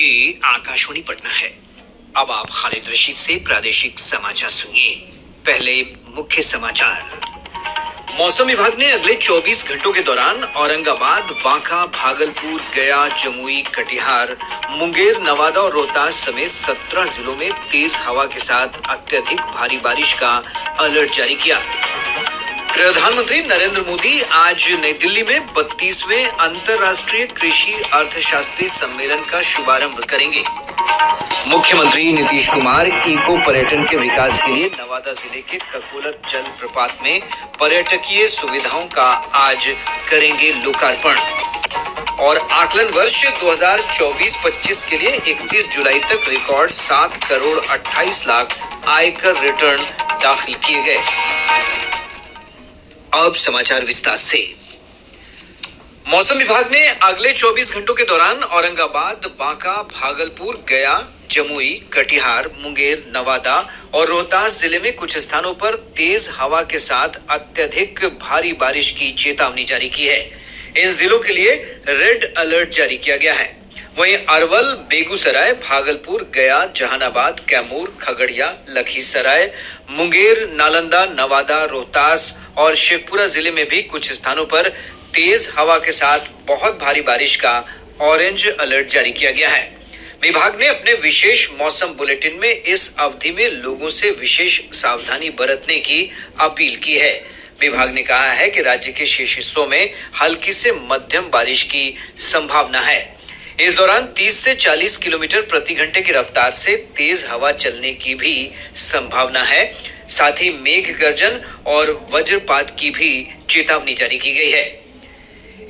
ये आकाशवाणी पटना है। अब आप खालिद रशीद से प्रादेशिक समाचार सुनिए। पहले मुख्य समाचार। मौसम विभाग ने अगले 24 घंटों के दौरान औरंगाबाद, बांका, भागलपुर, गया, जमुई, कटिहार, मुंगेर, नवादा और रोहतास समेत 17 जिलों में तेज हवा के साथ अत्यधिक भारी बारिश का अलर्ट जारी किया। प्रधानमंत्री नरेंद्र मोदी आज नई दिल्ली में 32वें अंतर्राष्ट्रीय कृषि अर्थशास्त्री सम्मेलन का शुभारंभ करेंगे। मुख्यमंत्री नीतीश कुमार इको पर्यटन के विकास के लिए नवादा जिले के ककोलत जलप्रपात में पर्यटकीय सुविधाओं का आज करेंगे लोकार्पण। और आकलन वर्ष 2024-25 के लिए 31 जुलाई तक रिकॉर्ड 7 करोड़ 28 लाख आयकर रिटर्न दाखिल किए गए। अब समाचार विस्तार से। मौसम विभाग ने अगले 24 घंटों के दौरान औरंगाबाद, बांका, भागलपुर, गया, जमुई, कटिहार, मुंगेर, नवादा और रोहतास जिले में कुछ स्थानों पर तेज हवा के साथ अत्यधिक भारी बारिश की चेतावनी जारी की है। इन जिलों के लिए रेड अलर्ट जारी किया गया है। वहीं अरवल, बेगूसराय, भागलपुर, गया, जहानाबाद, कैमूर, खगड़िया, लखीसराय, मुंगेर, नालंदा, नवादा, रोहतास और शेखपुरा जिले में भी कुछ स्थानों पर तेज हवा के साथ बहुत भारी बारिश का ऑरेंज अलर्ट जारी किया गया है। विभाग ने अपने विशेष मौसम बुलेटिन में इस अवधि में लोगों से विशेष सावधानी बरतने की अपील की है। विभाग ने कहा है कि राज्य के शेष हिस्सों में हल्की से मध्यम बारिश की संभावना है। इस दौरान 30 से 40 किलोमीटर प्रति घंटे की रफ्तार से तेज हवा चलने की भी संभावना है। साथ ही मेघ गर्जन और वज्रपात की भी चेतावनी जारी की गई है।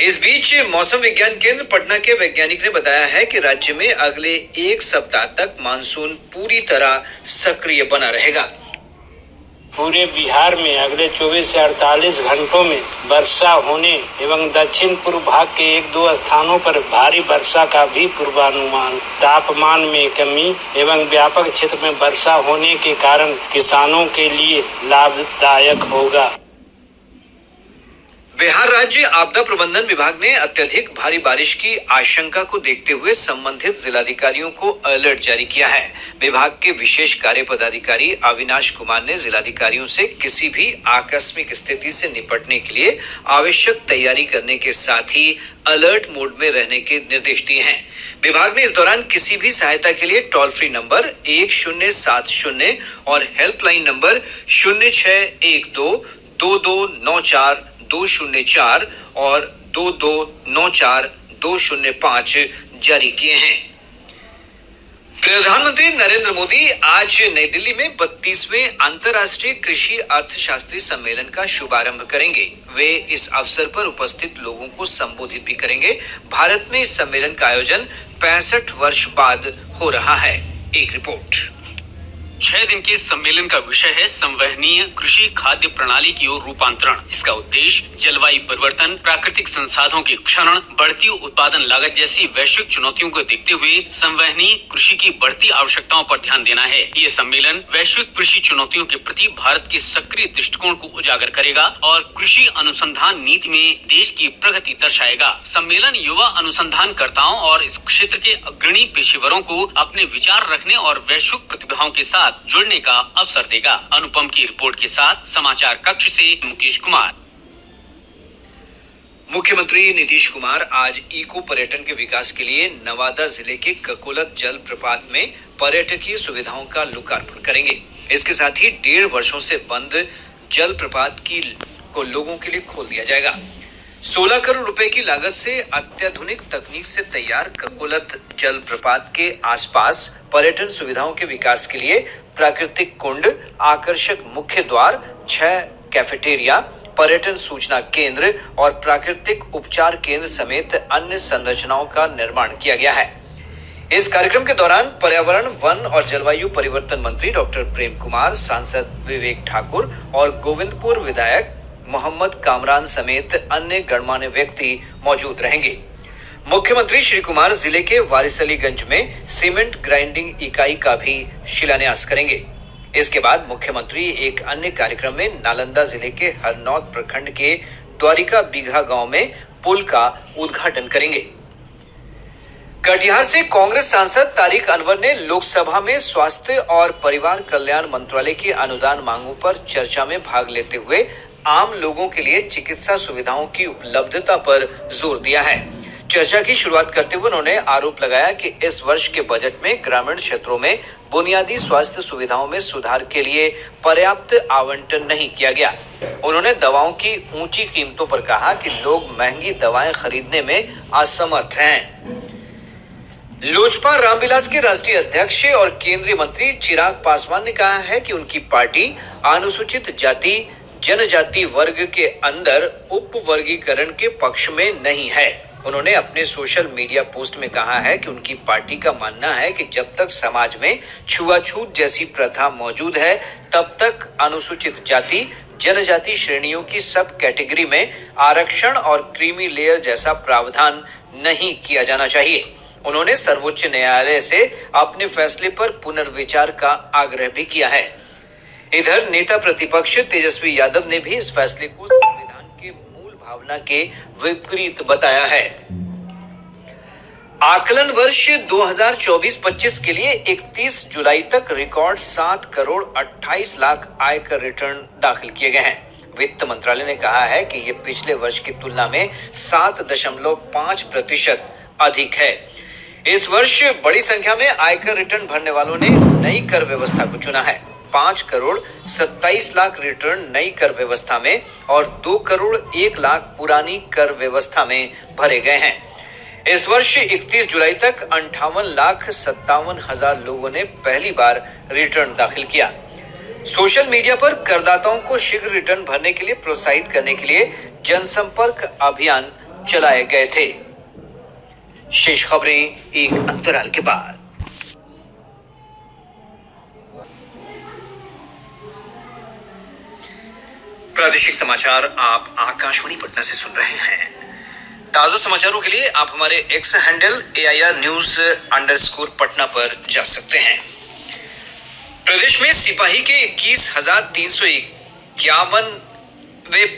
इस बीच मौसम विज्ञान केंद्र पटना के वैज्ञानिक ने बताया है कि राज्य में अगले एक सप्ताह तक मानसून पूरी तरह सक्रिय बना रहेगा। पूरे बिहार में अगले 24 से 48 घंटों में वर्षा होने एवं दक्षिण पूर्व भाग के 1-2 स्थानों पर भारी वर्षा का भी पूर्वानुमान। तापमान में कमी एवं व्यापक क्षेत्र में वर्षा होने के कारण किसानों के लिए लाभदायक होगा। बिहार राज्य आपदा प्रबंधन विभाग ने अत्यधिक भारी बारिश की आशंका को देखते हुए संबंधित जिलाधिकारियों को अलर्ट जारी किया है। विभाग के विशेष कार्य पदाधिकारी अविनाश कुमार ने जिलाधिकारियों से किसी भी आकस्मिक स्थिति से निपटने के लिए आवश्यक तैयारी करने के साथ ही अलर्ट मोड में रहने के निर्देश दिए हैं। विभाग ने इस दौरान किसी भी सहायता के लिए टोल फ्री नंबर 1070 और हेल्पलाइन नंबर 0612 2294 204 और 2294 205 जारी किए हैं। प्रधानमंत्री नरेंद्र मोदी आज नई दिल्ली में 32वें अंतर्राष्ट्रीय कृषि अर्थशास्त्री सम्मेलन का शुभारंभ करेंगे। वे इस अवसर पर उपस्थित लोगों को संबोधित भी करेंगे। भारत में इस सम्मेलन का आयोजन 65 वर्ष बाद हो रहा है। एक रिपोर्ट। 6 दिन के सम्मेलन का विषय है संवहनीय कृषि खाद्य प्रणाली की ओर रूपांतरण। इसका उद्देश्य जलवायु परिवर्तन, प्राकृतिक संसाधनों के क्षरण, बढ़ती उत्पादन लागत जैसी वैश्विक चुनौतियों को देखते हुए संवहनीय कृषि की बढ़ती आवश्यकताओं पर ध्यान देना है। ये सम्मेलन वैश्विक कृषि चुनौतियों के प्रति भारत के सक्रिय दृष्टिकोण को उजागर करेगा और कृषि अनुसंधान नीति में देश की प्रगति दर्शाएगा। सम्मेलन युवा अनुसंधानकर्ताओं और इस क्षेत्र के अग्रणी पेशेवरों को अपने विचार रखने और वैश्विक प्रतिभाओं के साथ जुड़ने का अवसर देगा। अनुपम की रिपोर्ट के साथ समाचार कक्ष से मुकेश कुमार। मुख्यमंत्री नीतीश कुमार आज इको पर्यटन के विकास के लिए नवादा जिले के ककोलत जल प्रपात में पर्यटकीय सुविधाओं का लोकार्पण करेंगे। इसके साथ ही 1.5 वर्षों से बंद जल प्रपात को लोगों के लिए खोल दिया जाएगा। 16 करोड़ रुपए की लागत से अत्याधुनिक तकनीक से तैयार ककोलत जल प्रपात के आसपास पर्यटन सुविधाओं के विकास के लिए प्राकृतिक कुंड, आकर्षक मुख्य द्वार, 6 कैफेटेरिया, पर्यटन सूचना केंद्र और प्राकृतिक उपचार केंद्र समेत अन्य संरचनाओं का निर्माण किया गया है। इस कार्यक्रम के दौरान पर्यावरण, वन और जलवायु परिवर्तन मंत्री डॉक्टर प्रेम कुमार, सांसद विवेक ठाकुर और गोविंदपुर विधायक मोहम्मद कामरान समेत अन्य गणमान्य व्यक्ति मौजूद रहेंगे। मुख्यमंत्री श्री कुमार जिले के वारिसलीगंज में सीमेंट ग्राइंडिंग इकाई का भी शिलान्यास करेंगे। इसके बाद मुख्यमंत्री एक अन्य कार्यक्रम में नालंदा जिले के हरनौत प्रखंड के द्वारिका बीघा गांव में पुल का उद्घाटन करेंगे। कटिहार से कांग्रेस सांसद तारिक अनवर ने लोकसभा में स्वास्थ्य और परिवार कल्याण मंत्रालय की अनुदान मांगों पर चर्चा में भाग लेते हुए आम लोगों के लिए चिकित्सा सुविधाओं की उपलब्धता पर जोर दिया है। चर्चा की शुरुआत करते हुए उन्होंने आरोप लगाया कि इस वर्ष के बजट में ग्रामीण क्षेत्रों में बुनियादी स्वास्थ्य सुविधाओं में सुधार के लिए पर्याप्त आवंटन नहीं किया गया। उन्होंने दवाओं की ऊंची कीमतों पर कहा कि लोग महंगी दवाएं खरीदने में असमर्थ हैं। लोजपा रामविलास के राष्ट्रीय अध्यक्ष और केंद्रीय मंत्री चिराग पासवान ने कहा है कि उनकी पार्टी अनुसूचित जाति जनजाति वर्ग के अंदर उप वर्गीकरण के पक्ष में नहीं है। उन्होंने अपने सोशल मीडिया पोस्ट में कहा है कि उनकी पार्टी का मानना है कि जब तक समाज में छुआछूत जैसी प्रथा मौजूद है तब तक अनुसूचित जाति जनजाति श्रेणियों की सब कैटेगरी में आरक्षण और क्रीमी लेयर जैसा प्रावधान नहीं किया जाना चाहिए। उन्होंने सर्वोच्च न्यायालय से अपने फैसले पर पुनर्विचार का आग्रह भी किया है। इधर नेता प्रतिपक्ष तेजस्वी यादव ने भी इस फैसले को संविधान के मूल भावना के विपरीत बताया है। आकलन वर्ष 2024-25 के लिए 31 जुलाई तक रिकॉर्ड 7 करोड़ 28 लाख आयकर रिटर्न दाखिल किए गए हैं। वित्त मंत्रालय ने कहा है कि ये पिछले वर्ष की तुलना में 7.5% अधिक है। इस वर्ष बड़ी संख्या में आयकर रिटर्न भरने वालों ने नई कर व्यवस्था को चुना है। 5 करोड़ 27 लाख रिटर्न नई कर व्यवस्था में और 2 करोड़ 1 लाख पुरानी कर व्यवस्था में भरे गए हैं। इस वर्ष 31 जुलाई तक 58,57,000 लोगों ने पहली बार रिटर्न दाखिल किया। सोशल मीडिया पर करदाताओं को शीघ्र रिटर्न भरने के लिए प्रोत्साहित करने के लिए जनसंपर्क अभियान चलाए गए थे। शेष खबरें एक अंतराल के बाद। प्रादेशिक समाचार आप आकाशवाणी पटना से सुन रहे हैं। ताजा समाचारों के लिए आप हमारे एक्स हैंडल AIR_News_ पटना पर जा सकते हैं। प्रदेश में सिपाही के 21,351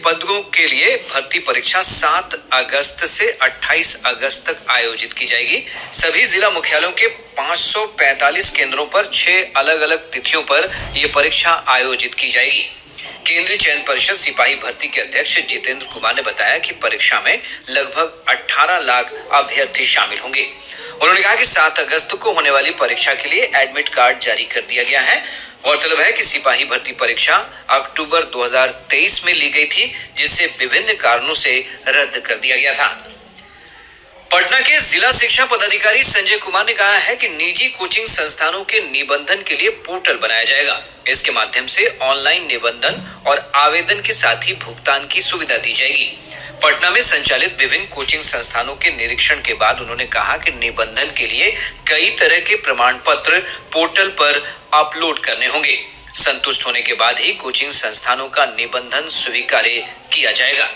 पदों के लिए भर्ती परीक्षा 7 अगस्त से 28 अगस्त तक आयोजित की जाएगी। सभी जिला मुख्यालयों के 545 केंद्रों पर 6 अलग अलग तिथियों पर यह परीक्षा आयोजित की जाएगी। केंद्रीय चयन परिषद सिपाही भर्ती के अध्यक्ष जितेंद्र कुमार ने बताया कि परीक्षा में लगभग 18 लाख अभ्यर्थी शामिल होंगे। उन्होंने कहा कि 7 अगस्त को होने वाली परीक्षा के लिए एडमिट कार्ड जारी कर दिया गया है। गौरतलब है कि सिपाही भर्ती परीक्षा अक्टूबर 2023 में ली गई थी, जिसे विभिन्न कारणों से रद्द कर दिया गया था। पटना के जिला शिक्षा पदाधिकारी संजय कुमार ने कहा है कि निजी कोचिंग संस्थानों के निबंधन के लिए पोर्टल बनाया जाएगा। इसके माध्यम से ऑनलाइन निबंधन और आवेदन के साथ ही भुगतान की सुविधा दी जाएगी। पटना में संचालित विभिन्न कोचिंग संस्थानों के निरीक्षण के बाद उन्होंने कहा कि निबंधन के लिए कई तरह के प्रमाण पत्र पोर्टल पर अपलोड करने होंगे। संतुष्ट होने के बाद ही कोचिंग संस्थानों का निबंधन स्वीकार्य किया जाएगा।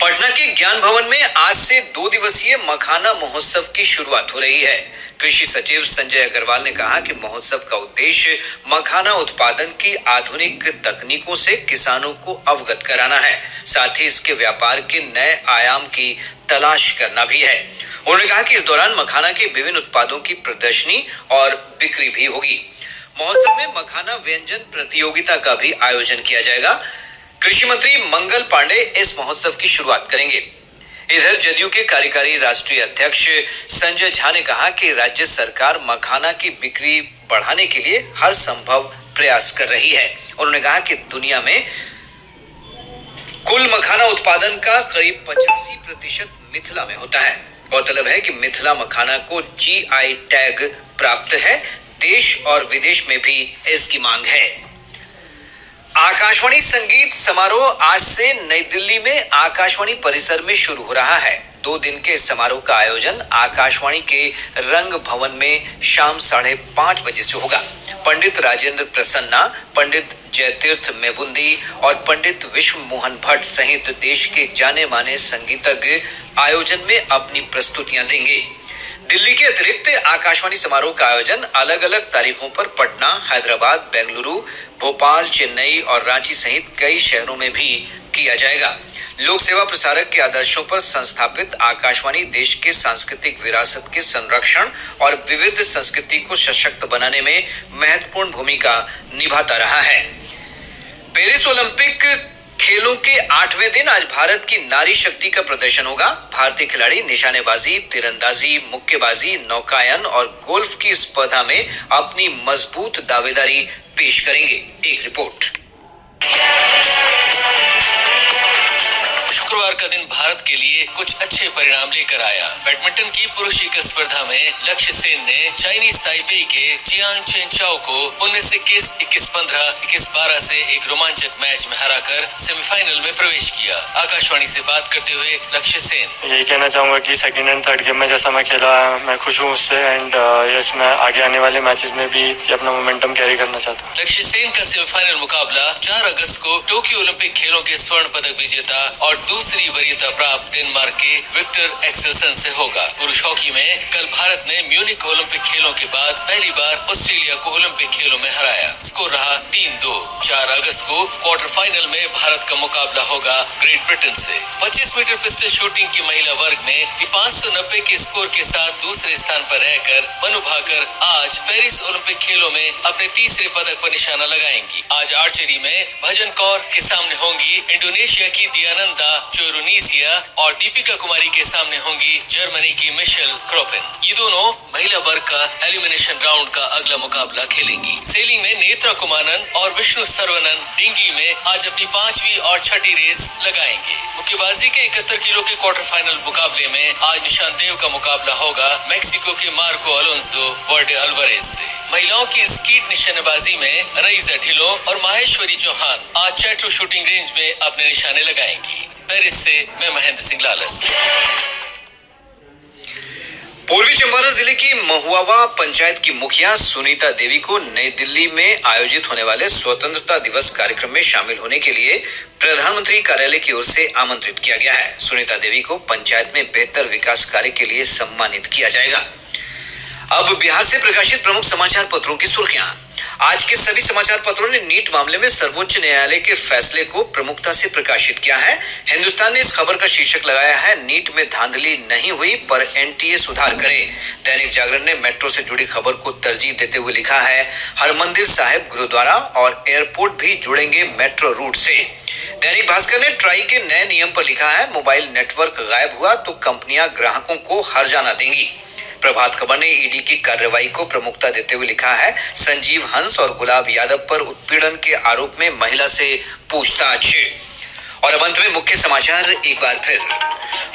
पटना के ज्ञान भवन में आज से 2 दिवसीय मखाना महोत्सव की शुरुआत हो रही है। कृषि सचिव संजय अग्रवाल ने कहा कि महोत्सव का उद्देश्य मखाना उत्पादन की आधुनिक तकनीकों से किसानों को अवगत कराना है, साथ ही इसके व्यापार के नए आयाम की तलाश करना भी है। उन्होंने कहा कि इस दौरान मखाना के विभिन्न उत्पादों की प्रदर्शनी और बिक्री भी होगी। महोत्सव में मखाना व्यंजन प्रतियोगिता का भी आयोजन किया जाएगा। कृषि मंत्री मंगल पांडे इस महोत्सव की शुरुआत करेंगे। इधर जदयू के कार्यकारी राष्ट्रीय अध्यक्ष संजय झा ने कहा कि राज्य सरकार मखाना की बिक्री बढ़ाने के लिए हर संभव प्रयास कर रही है। उन्होंने कहा कि दुनिया में कुल मखाना उत्पादन का करीब 85% मिथिला में होता है। गौरतलब है कि मिथिला मखाना को GI टैग प्राप्त है। देश और विदेश में भी इसकी मांग है। आकाशवाणी संगीत समारोह आज से नई दिल्ली में आकाशवाणी परिसर में शुरू हो रहा है। 2 दिन के समारोह का आयोजन आकाशवाणी के रंग भवन में शाम 5:30 बजे से होगा। पंडित राजेंद्र प्रसन्ना, पंडित जयतीर्थ मेबुंदी और पंडित विश्व मोहन भट्ट सहित देश के जाने माने संगीतज्ञ आयोजन में अपनी प्रस्तुतियां देंगे। दिल्ली के अतिरिक्त आकाशवाणी समारोह का आयोजन अलग अलग तारीखों पर पटना, हैदराबाद, बेंगलुरु, भोपाल, चेन्नई और रांची सहित कई शहरों में भी किया जाएगा। लोक सेवा प्रसारक के आदर्शों पर संस्थापित आकाशवाणी देश के सांस्कृतिक विरासत के संरक्षण और विविध संस्कृति को सशक्त बनाने में महत्वपूर्ण भूमिका निभाता रहा है। पेरिस ओलंपिक खेलों के 8वें दिन आज भारत की नारी शक्ति का प्रदर्शन होगा। भारतीय खिलाड़ी निशानेबाजी, तीरंदाजी, मुक्केबाजी, नौकायन और गोल्फ की स्पर्धा में अपनी मजबूत दावेदारी पेश करेंगे। एक रिपोर्ट। शुक्रवार का दिन भारत के लिए कुछ अच्छे परिणाम लेकर आया। बैडमिंटन की पुरुष एकल स्पर्धा में लक्ष्य सेन ने चाइनीज ताइपेई के चियान चेनचाओ को 19-21, 21-15, 21-12 से एक रोमांचक मैच में हराकर सेमीफाइनल में प्रवेश किया। आकाशवाणी से बात करते हुए लक्ष्य सेन, यही कहना चाहूंगा कि सेकंड एंड थर्ड गेम में जैसा मैं खेला मैं खुश हूँ उससे एंड यस मैं आगे आने वाले मैचेस में भी अपना मोमेंटम कैरी करना चाहता हूँ। लक्ष्य सेन का सेमीफाइनल मुकाबला 4 अगस्त को टोक्यो ओलंपिक खेलों के स्वर्ण पदक विजेता और दूसरी वरीयता प्राप्त डेनमार्क के विक्टर एक्सेलसन से होगा। पुरुष हॉकी में कल भारत ने म्यूनिक ओलंपिक खेलों के बाद पहली बार ऑस्ट्रेलिया को ओलंपिक खेलों में हराया। स्कोर रहा 3-2। 4 अगस्त को क्वार्टर फाइनल में भारत का मुकाबला होगा ग्रेट ब्रिटेन से। 25 मीटर पिस्टल शूटिंग की महिला वर्ग में 590 के स्कोर के साथ दूसरे स्थान पर रहकर मनु भाकर आज पेरिस ओलंपिक खेलों में अपने तीसरे पदक पर निशाना लगाएंगी। आज आर्चरी में भजन कौर के सामने होंगी इंडोनेशिया की दियानंदा चोरुनीसिया और दीपिका कुमारी के सामने होंगी जर्मनी की मिशेल क्रोपेन। ये दोनों महिला वर्ग का एलिमिनेशन राउंड का अगला मुकाबला खेलेंगी। सेलिंग में नेत्रा कुमानन और विष्णु सरवनन डिंगी में आज अपनी 5वीं और 6ठी रेस लगाएंगे। मुक्केबाजी के 71 किलो के क्वार्टर फाइनल मुकाबले में आज निशान देव का मुकाबला होगा मैक्सिको के मार्को अलोंसो वर्डे अल्वारेज से। महिलाओं की स्कीट निशानेबाजी में रईजा ढिलो और माहेश्वरी चौहान आज चैट्रू शूटिंग रेंज में अपने निशाने लगाएंगी। पेरिस से मैं महेंद्र सिंह लालस। पूर्वी चंपारण जिले की महुआवा पंचायत की मुखिया सुनीता देवी को नई दिल्ली में आयोजित होने वाले स्वतंत्रता दिवस कार्यक्रम में शामिल होने के लिए प्रधानमंत्री कार्यालय की ओर से आमंत्रित किया गया है। सुनीता देवी को पंचायत में बेहतर विकास कार्य के लिए सम्मानित किया जाएगा। अब बिहार से प्रकाशित प्रमुख समाचार पत्रों की सुर्खियां। आज के सभी समाचार पत्रों ने नीट मामले में सर्वोच्च न्यायालय के फैसले को प्रमुखता से प्रकाशित किया है। हिंदुस्तान ने इस खबर का शीर्षक लगाया है, नीट में धांधली नहीं हुई पर एनटीए सुधार करे। दैनिक जागरण ने मेट्रो से जुड़ी खबर को तरजीह देते हुए लिखा है, हरमंदिर साहिब, गुरुद्वारा और एयरपोर्ट भी जुड़ेंगे मेट्रो रूट से। दैनिक भास्कर ने ट्राई के नए नियम पर लिखा है, मोबाइल नेटवर्क गायब हुआ तो कंपनियां ग्राहकों को हर्जाना देंगी। प्रभात खबर ने ईडी की कार्रवाई को प्रमुखता देते हुए लिखा है, संजीव हंस और गुलाब यादव पर उत्पीड़न के आरोप में महिला से पूछताछ। और अब अंत में मुख्य समाचार एक बार फिर।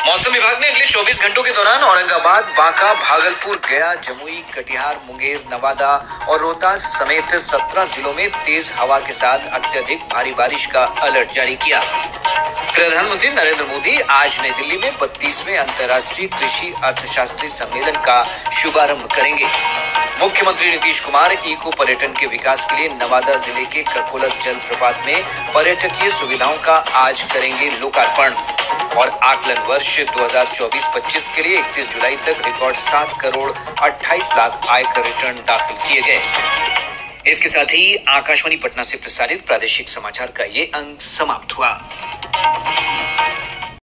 मौसम विभाग ने अगले 24 घंटों के दौरान औरंगाबाद, बांका, भागलपुर, गया, जमुई, कटिहार, मुंगेर, नवादा और रोहतास समेत 17 जिलों में तेज हवा के साथ अत्यधिक भारी बारिश का अलर्ट जारी किया। प्रधानमंत्री नरेंद्र मोदी आज नई दिल्ली में 32वें अंतर्राष्ट्रीय कृषि अर्थशास्त्री सम्मेलन का शुभारंभ करेंगे। मुख्यमंत्री नीतीश कुमार इको पर्यटन के विकास के लिए नवादा जिले के ककोलत जलप्रपात में पर्यटकीय सुविधाओं का आज करेंगे लोकार्पण। और आकलन वर्ष 2024-25 के लिए 31 जुलाई तक रिकॉर्ड 7 करोड़ 28 लाख आयकर रिटर्न दाखिल किए गए। इसके साथ ही आकाशवाणी पटना से प्रसारित प्रादेशिक समाचार का ये अंक समाप्त हुआ।